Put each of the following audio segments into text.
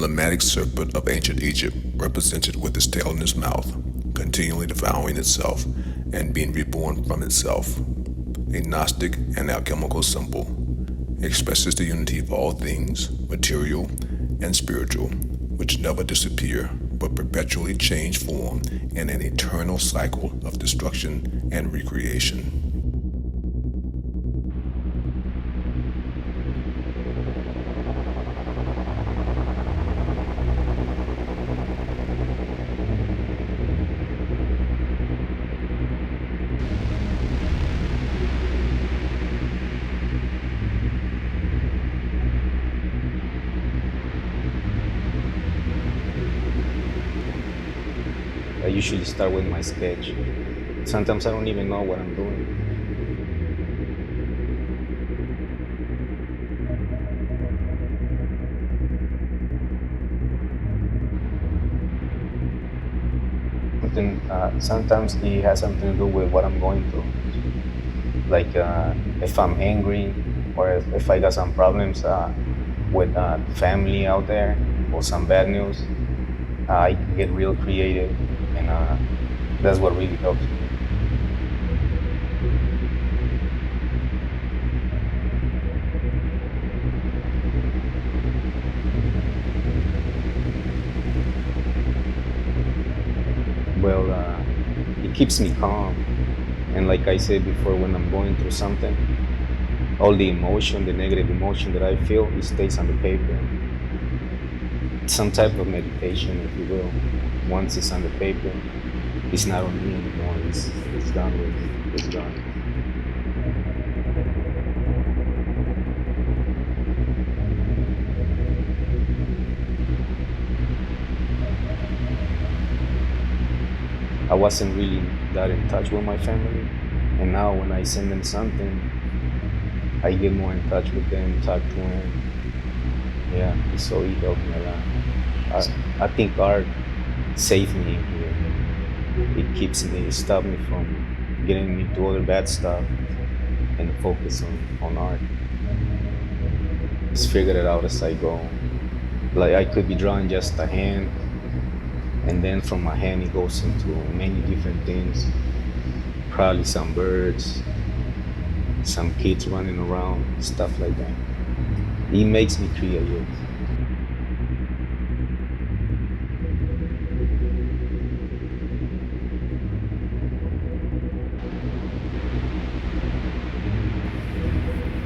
emblematic serpent of ancient Egypt, represented with its tail in its mouth, continually devouring itself and being reborn from itself. A Gnostic and alchemical symbol, expresses the unity of all things, material and spiritual, which never disappear but perpetually change form in an eternal cycle of destruction and recreation. I usually start with my sketch. Sometimes I don't even know what I'm doing. Sometimes it has something to do with what I'm going through. Like if I'm angry or if I got some problems with family out there or some bad news, I can get real creative, and that's what really helps me. Well, it keeps me calm, and like I said before, when I'm going through something, all the emotion, the negative emotion that I feel, it stays on the paper. Some type of meditation, if you will. Once it's on the paper, it's not on me anymore. It's done with. It's done. I wasn't really that in touch with my family, and now when I send them something, I get more in touch with them, talk to them. Yeah, so it helped me a lot. I think art saved me here. It keeps me, it stopped me from getting into other bad stuff and focus on art. Just figured it out as I go. Like I could be drawing just a hand, and then from my hand it goes into many different things. Probably some birds, some kids running around, stuff like that. It makes me creative.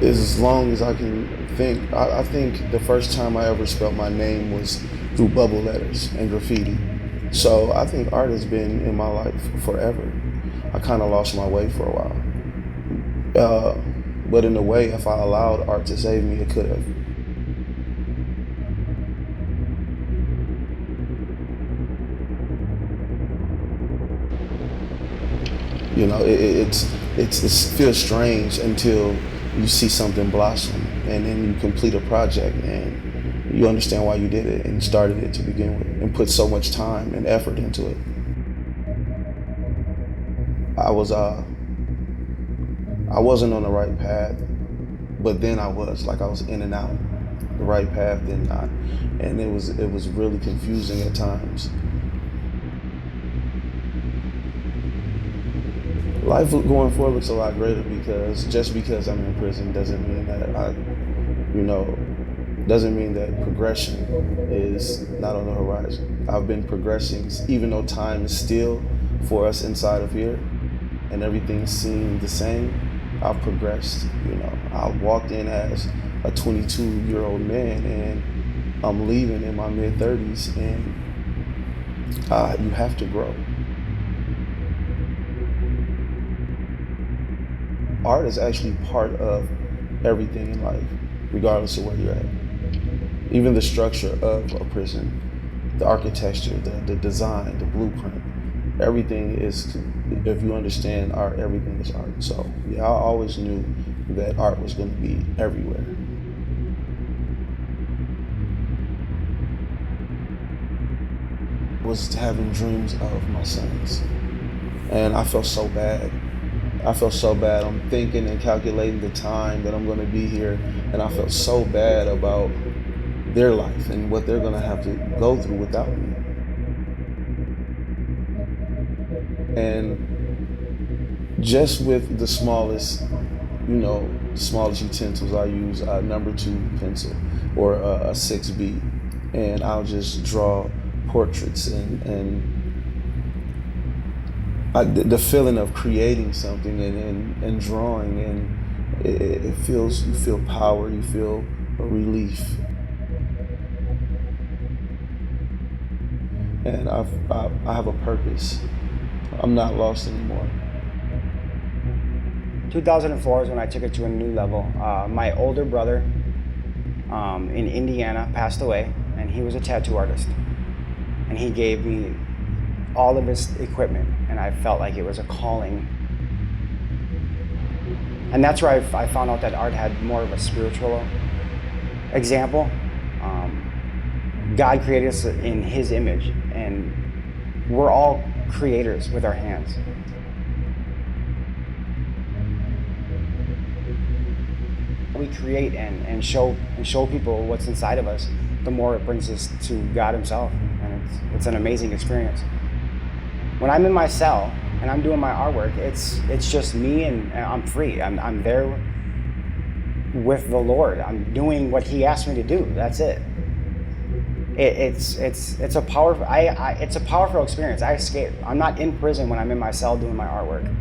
As long as I can think, I think the first time I ever spelled my name was through bubble letters and graffiti. So I think art has been in my life forever. I kind of lost my way for a while. But in a way, if I allowed art to save me, it could have. You know, it feels strange until you see something blossom, and then you complete a project and you understand why you did it and started it to begin with and put so much time and effort into it. I wasn't on the right path, but then I was in and out, the right path, then not, and it was really confusing at times. Life going forward looks a lot greater because just because I'm in prison doesn't mean that doesn't mean that progression is not on the horizon. I've been progressing, even though time is still for us inside of here and everything seemed the same. I've progressed, I walked in as a 22-year-old man and I'm leaving in my mid-30s, and you have to grow. Art is actually part of everything in life, regardless of where you're at. Even the structure of a prison, the architecture, the design, the blueprint, everything is, if you understand art, everything is art. So yeah, I always knew that art was going to be everywhere. I was having dreams of my sons, and I felt so bad. I'm thinking and calculating the time that I'm going to be here, and I felt so bad about their life and what they're gonna have to go through without me. And just with the smallest, smallest utensils, I use a number 2 pencil or a 6B, and I'll just draw portraits and the feeling of creating something and drawing, and it feels, you feel power, you feel a relief. And I have a purpose. I'm not lost anymore. 2004 is when I took it to a new level. My older brother in Indiana passed away, and he was a tattoo artist. And he gave me all of his equipment, and I felt like it was a calling. And that's where I found out that art had more of a spiritual example. God created us in His image, and we're all creators with our hands. We create and show people what's inside of us, the more it brings us to God Himself, and it's an amazing experience. When I'm in my cell and I'm doing my artwork, it's just me, and I'm free. I'm there with the Lord. I'm doing what He asked me to do. That's it. It's a powerful it's a powerful experience. I escape. I'm not in prison when I'm in my cell doing my artwork.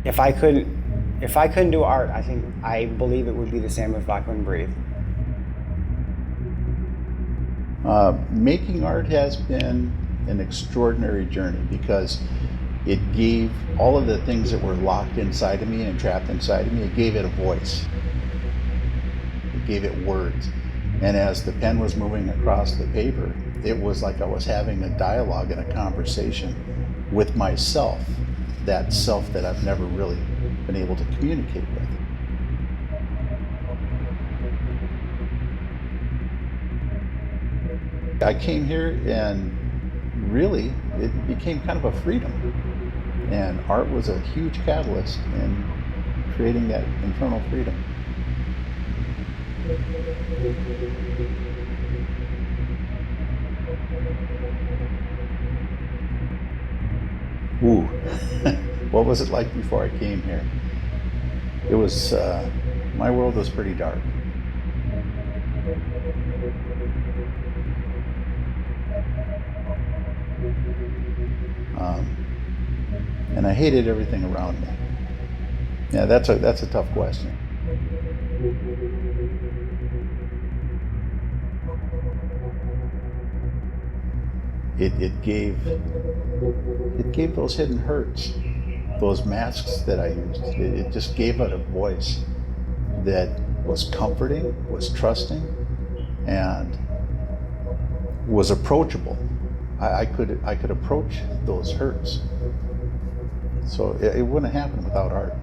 If I couldn't do art, I believe it would be the same if I couldn't breathe. Making art has been an extraordinary journey because it gave all of the things that were locked inside of me and trapped inside of me, it gave it a voice. It gave it words. And as the pen was moving across the paper, it was like I was having a dialogue and a conversation with myself, that self that I've never really been able to communicate with. I came here and really it became kind of a freedom, and art was a huge catalyst in creating that internal freedom. Ooh, what was it like before I came here? It was, my world was pretty dark. And I hated everything around me. Yeah, that's a tough question. It gave those hidden hurts, those masks that I used. It just gave it a voice that was comforting, was trusting, and was approachable. I could approach those hurts. So it wouldn't have happened without art.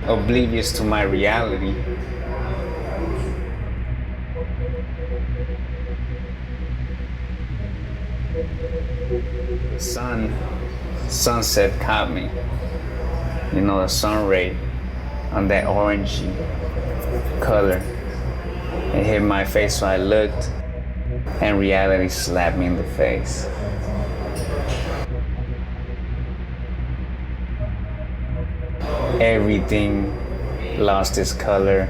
Oblivious to my reality. The sunset caught me. You know, the sun ray on that orangey color. It hit my face, so I looked, and reality slapped me in the face. Everything lost its color.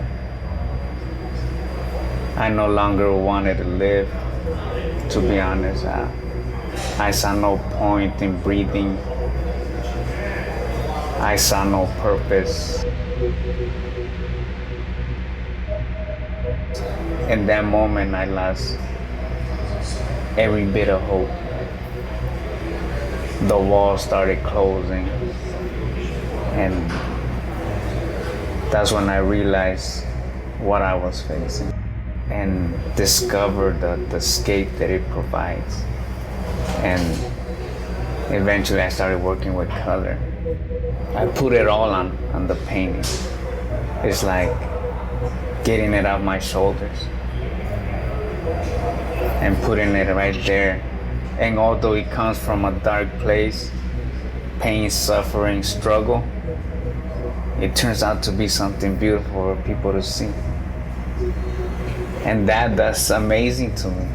I no longer wanted to live, to be honest. I saw no point in breathing. I saw no purpose. In that moment, I lost every bit of hope. The walls started closing, and that's when I realized what I was facing and discovered the escape that it provides. And eventually I started working with color. I put it all on the painting. It's like getting it off my shoulders. and putting it right there. And although it comes from a dark place, pain, suffering, struggle, it turns out to be something beautiful for people to see. And that's amazing to me.